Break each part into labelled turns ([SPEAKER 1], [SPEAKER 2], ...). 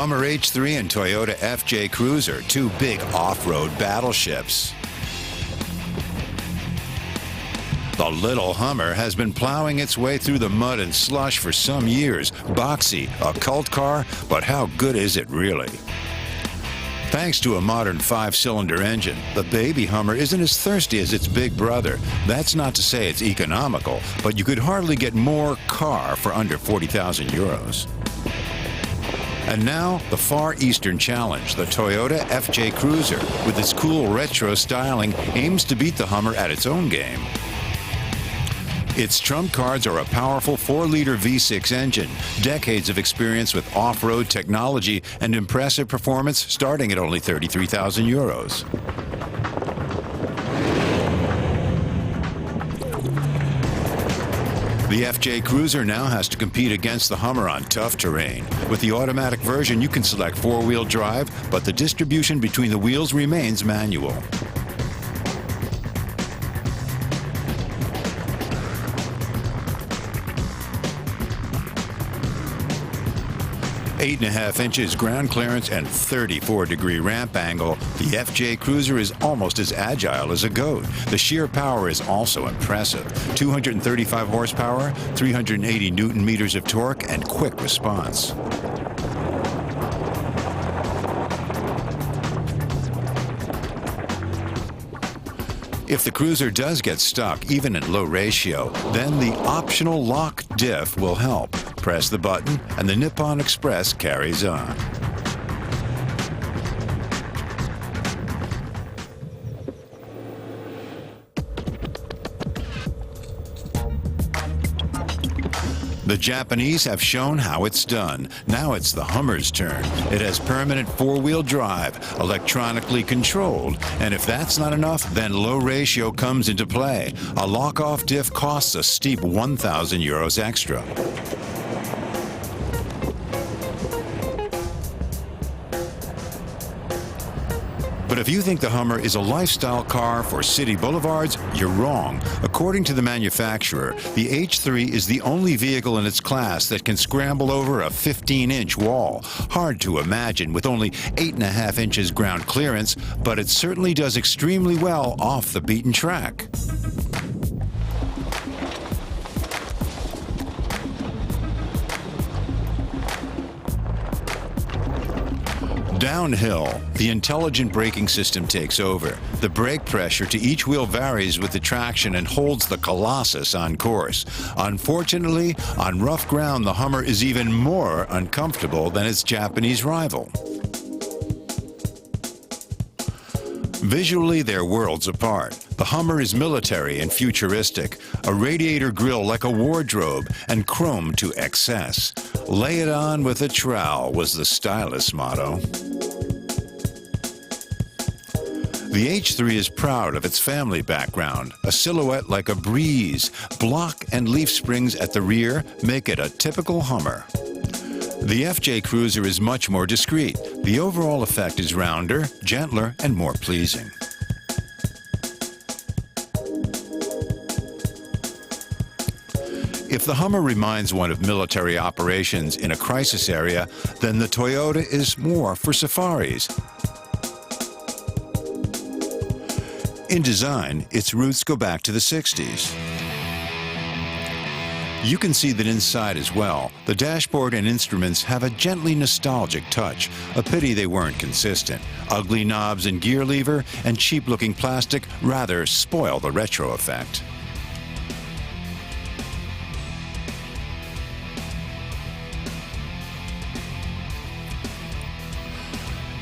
[SPEAKER 1] Hummer H3 and Toyota FJ Cruiser, two big off-road battleships. The little Hummer has been plowing its way through the mud and slush for some years. Boxy, a cult car, but how good is it really? Thanks to a modern 5-cylinder engine, the baby Hummer isn't as thirsty as its big brother. That's not to say it's economical, but you could hardly get more car for under 40,000 euros. And now, the Far Eastern Challenge, the Toyota FJ Cruiser, with its cool retro styling, aims to beat the Hummer at its own game. Its trump cards are a powerful 4-liter V6 engine, decades of experience with off-road technology, and impressive performance starting at only 33,000 euros. The FJ Cruiser now has to compete against the Hummer on tough terrain. With the automatic version, you can select 4-wheel drive, but the distribution between the wheels remains manual. 8.5 inches ground clearance and 34-degree ramp angle, the FJ Cruiser is almost as agile as a goat. The sheer power is also impressive. 235 horsepower, 380 newton-meters of torque, and quick response. If the Cruiser does get stuck, even at low ratio, then the optional lock diff will help. Press the button, and the Nippon Express carries on. The Japanese have shown how it's done. Now it's the Hummer's turn. It has permanent 4-wheel drive, electronically controlled, and if that's not enough, then low ratio comes into play. A lock-off diff costs a steep 1,000 euros extra. But if you think the Hummer is a lifestyle car for city boulevards, you're wrong. According to the manufacturer, the H3 is the only vehicle in its class that can scramble over a 15-inch wall. Hard to imagine with only 8.5 inches ground clearance, but it certainly does extremely well off the beaten track. Downhill, the intelligent braking system takes over. The brake pressure to each wheel varies with the traction and holds the Colossus on course. Unfortunately, on rough ground, the Hummer is even more uncomfortable than its Japanese rival. Visually, they're worlds apart. The Hummer is military and futuristic, a radiator grille like a wardrobe, and chrome to excess. Lay it on with a trowel was the stylist's motto. The H3 is proud of its family background, a silhouette like a breeze. Block and leaf springs at the rear make it a typical Hummer. The FJ Cruiser is much more discreet. The overall effect is rounder, gentler, and more pleasing. If the Hummer reminds one of military operations in a crisis area, then the Toyota is more for safaris. In design, its roots go back to the 60s. You can see that inside as well. The dashboard and instruments have a gently nostalgic touch. A pity they weren't consistent. Ugly knobs and gear lever and cheap-looking plastic rather spoil the retro effect.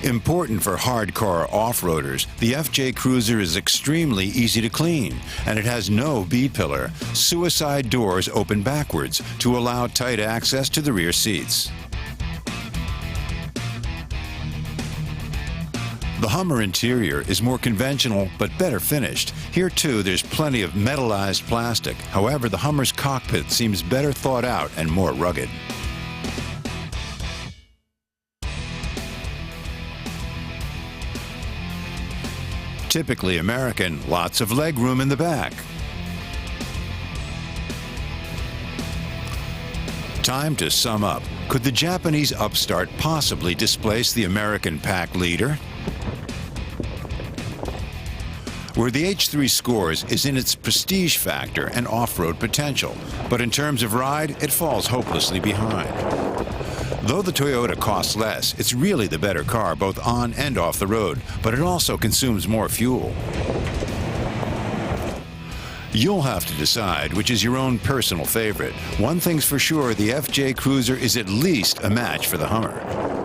[SPEAKER 1] Important for hardcore off-roaders, the FJ Cruiser is extremely easy to clean, and it has no B-pillar. Suicide doors open backwards to allow tight access to the rear seats. The Hummer interior is more conventional but better finished. Here too, there's plenty of metallized plastic. However, the Hummer's cockpit seems better thought out and more rugged. Typically American, lots of leg room in the back. Time to sum up. Could the Japanese upstart possibly displace the American pack leader? Where the H3 scores is in its prestige factor and off-road potential, but in terms of ride, it falls hopelessly behind. Though the Toyota costs less, it's really the better car both on and off the road, but it also consumes more fuel. You'll have to decide which is your own personal favorite. One thing's for sure, the FJ Cruiser is at least a match for the Hummer.